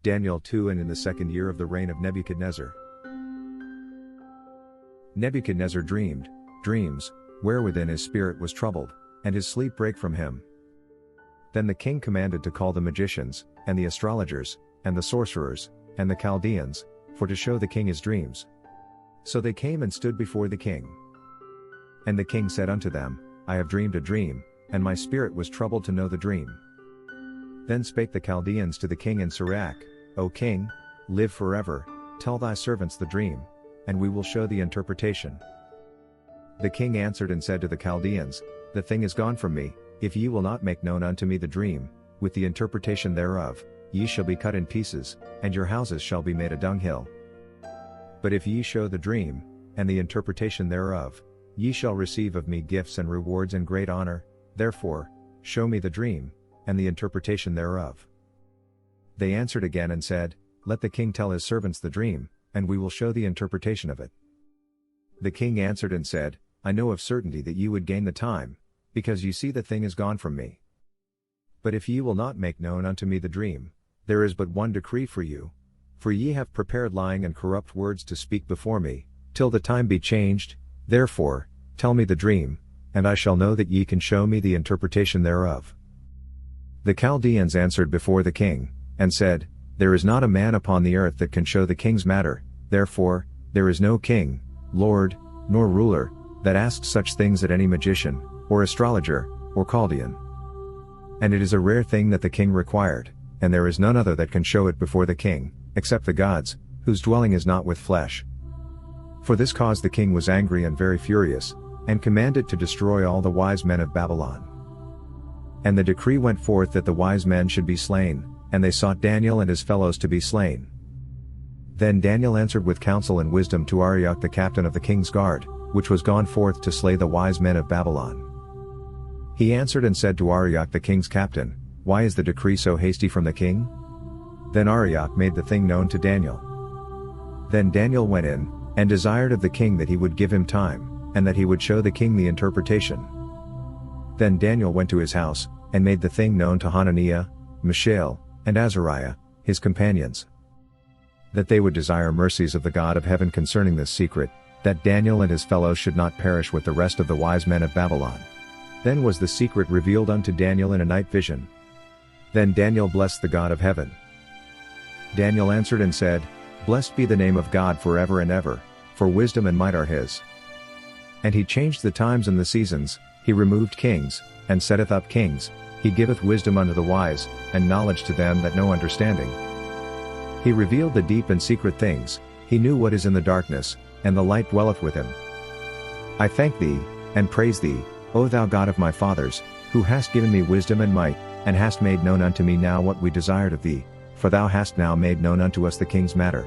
Daniel 2. And in the 2nd year of the reign of Nebuchadnezzar, Nebuchadnezzar dreamed dreams, wherewithin his spirit was troubled, and his sleep brake from him. Then the king commanded to call the magicians, and the astrologers, and the sorcerers, and the Chaldeans, for to show the king his dreams. So they came and stood before the king. And the king said unto them, I have dreamed a dream, and my spirit was troubled to know the dream. Then spake the Chaldeans to the king in Syriack, O king, live forever, tell thy servants the dream, and we will show the interpretation. The king answered and said to the Chaldeans, The thing is gone from me, if ye will not make known unto me the dream, with the interpretation thereof, ye shall be cut in pieces, and your houses shall be made a dunghill. But if ye show the dream, and the interpretation thereof, ye shall receive of me gifts and rewards and great honor, therefore, show me the dream, and the interpretation thereof. They answered again and said, Let the king tell his servants the dream, and we will show the interpretation of it. The king answered and said, I know of certainty that ye would gain the time, because ye see the thing is gone from me. But if ye will not make known unto me the dream, there is but one decree for you, for ye have prepared lying and corrupt words to speak before me, till the time be changed, therefore, tell me the dream, and I shall know that ye can show me the interpretation thereof. The Chaldeans answered before the king, and said, There is not a man upon the earth that can show the king's matter, therefore, there is no king, lord, nor ruler, that asks such things at any magician, or astrologer, or Chaldean. And it is a rare thing that the king required, and there is none other that can show it before the king, except the gods, whose dwelling is not with flesh. For this cause the king was angry and very furious, and commanded to destroy all the wise men of Babylon. And the decree went forth that the wise men should be slain, and they sought Daniel and his fellows to be slain. Then Daniel answered with counsel and wisdom to Arioch the captain of the king's guard, which was gone forth to slay the wise men of Babylon. He answered and said to Arioch the king's captain, Why is the decree so hasty from the king? Then Arioch made the thing known to Daniel. Then Daniel went in, and desired of the king that he would give him time, and that he would show the king the interpretation. Then Daniel went to his house, and made the thing known to Hananiah, Mishael, and Azariah, his companions, that they would desire mercies of the God of heaven concerning this secret, that Daniel and his fellows should not perish with the rest of the wise men of Babylon. Then was the secret revealed unto Daniel in a night vision. Then Daniel blessed the God of heaven. Daniel answered and said, Blessed be the name of God forever and ever, for wisdom and might are his. And he changed the times and the seasons, he removed kings, and setteth up kings, he giveth wisdom unto the wise, and knowledge to them that know understanding. He revealed the deep and secret things, he knew what is in the darkness, and the light dwelleth with him. I thank thee, and praise thee, O thou God of my fathers, who hast given me wisdom and might, and hast made known unto me now what we desired of thee, for thou hast now made known unto us the king's matter.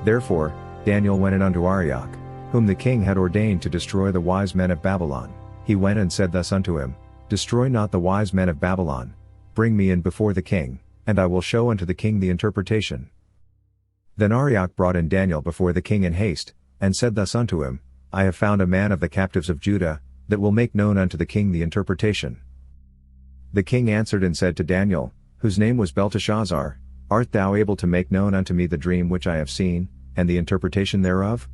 Therefore, Daniel went in unto Arioch, whom the king had ordained to destroy the wise men of Babylon. He went and said thus unto him, Destroy not the wise men of Babylon, bring me in before the king, and I will show unto the king the interpretation. Then Arioch brought in Daniel before the king in haste, and said thus unto him, I have found a man of the captives of Judah, that will make known unto the king the interpretation. The king answered and said to Daniel, whose name was Belteshazzar, Art thou able to make known unto me the dream which I have seen, and the interpretation thereof?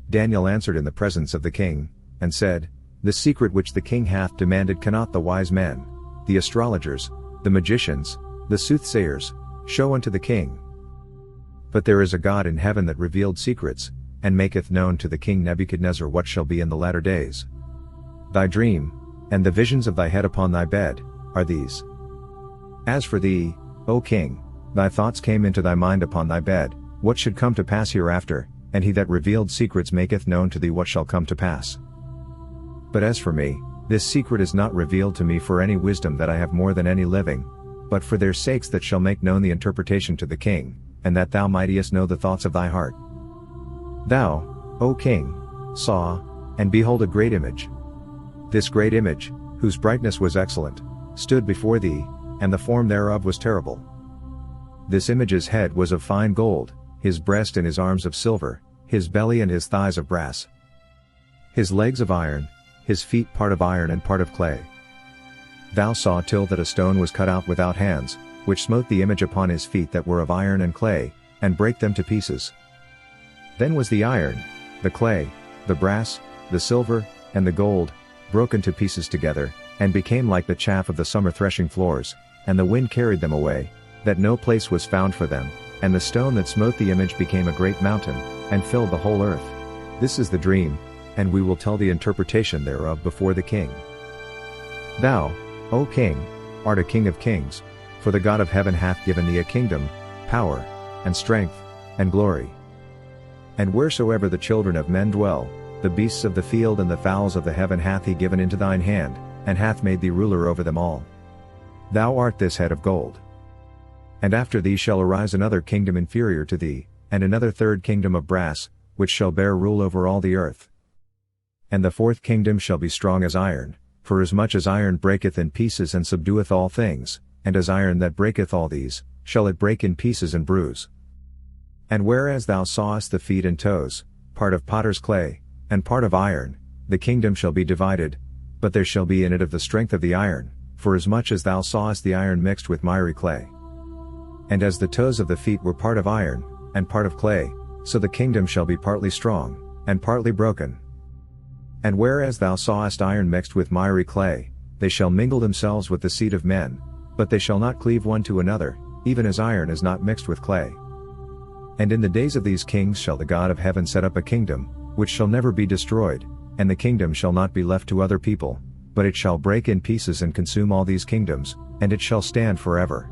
Daniel answered in the presence of the king, and said, The secret which the king hath demanded cannot the wise men, the astrologers, the magicians, the soothsayers, show unto the king. But there is a God in heaven that revealed secrets, and maketh known to the king Nebuchadnezzar what shall be in the latter days. Thy dream, and the visions of thy head upon thy bed, are these. As for thee, O king, thy thoughts came into thy mind upon thy bed, what should come to pass hereafter, and he that revealed secrets maketh known to thee what shall come to pass. But as for me, this secret is not revealed to me for any wisdom that I have more than any living, but for their sakes that shall make known the interpretation to the king, and that thou mightest know the thoughts of thy heart. Thou, O king, saw, and behold a great image. This great image, whose brightness was excellent, stood before thee, and the form thereof was terrible. This image's head was of fine gold, his breast and his arms of silver, his belly and his thighs of brass, his legs of iron, his feet part of iron and part of clay. Thou saw till that a stone was cut out without hands, which smote the image upon his feet that were of iron and clay, and brake them to pieces. Then was the iron, the clay, the brass, the silver, and the gold, broken to pieces together, and became like the chaff of the summer threshing floors, and the wind carried them away, that no place was found for them, and the stone that smote the image became a great mountain, and filled the whole earth. This is the dream, and we will tell the interpretation thereof before the king. Thou, O king, art a king of kings, for the God of heaven hath given thee a kingdom, power, and strength, and glory. And wheresoever the children of men dwell, the beasts of the field and the fowls of the heaven hath he given into thine hand, and hath made thee ruler over them all. Thou art this head of gold. And after thee shall arise another kingdom inferior to thee, and another third kingdom of brass, which shall bear rule over all the earth. And the fourth kingdom shall be strong as iron, for as much as iron breaketh in pieces and subdueth all things, and as iron that breaketh all these, shall it break in pieces and bruise. And whereas thou sawest the feet and toes, part of potter's clay, and part of iron, the kingdom shall be divided, but there shall be in it of the strength of the iron, for as much as thou sawest the iron mixed with miry clay. And as the toes of the feet were part of iron, and part of clay, so the kingdom shall be partly strong, and partly broken. And whereas thou sawest iron mixed with miry clay, they shall mingle themselves with the seed of men, but they shall not cleave one to another, even as iron is not mixed with clay. And in the days of these kings shall the God of heaven set up a kingdom, which shall never be destroyed, and the kingdom shall not be left to other people, but it shall break in pieces and consume all these kingdoms, and it shall stand forever.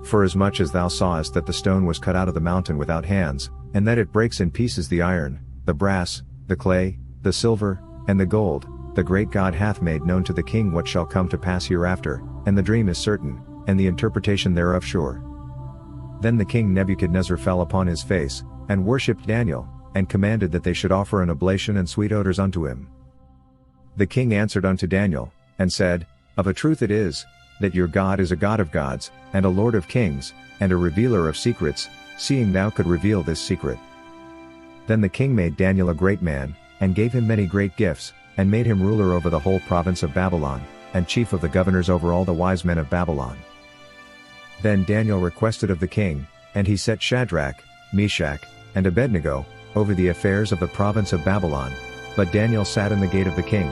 For as much as thou sawest that the stone was cut out of the mountain without hands, and that it breaks in pieces the iron, the brass, the clay, the silver, and the gold, the great God hath made known to the king what shall come to pass hereafter, and the dream is certain, and the interpretation thereof sure. Then the king Nebuchadnezzar fell upon his face, and worshipped Daniel, and commanded that they should offer an oblation and sweet odors unto him. The king answered unto Daniel, and said, Of a truth it is, that your God is a God of gods, and a Lord of kings, and a revealer of secrets, seeing thou could reveal this secret. Then the king made Daniel a great man, and gave him many great gifts, and made him ruler over the whole province of Babylon, and chief of the governors over all the wise men of Babylon. Then Daniel requested of the king, and he set Shadrach, Meshach, and Abednego, over the affairs of the province of Babylon, but Daniel sat in the gate of the king.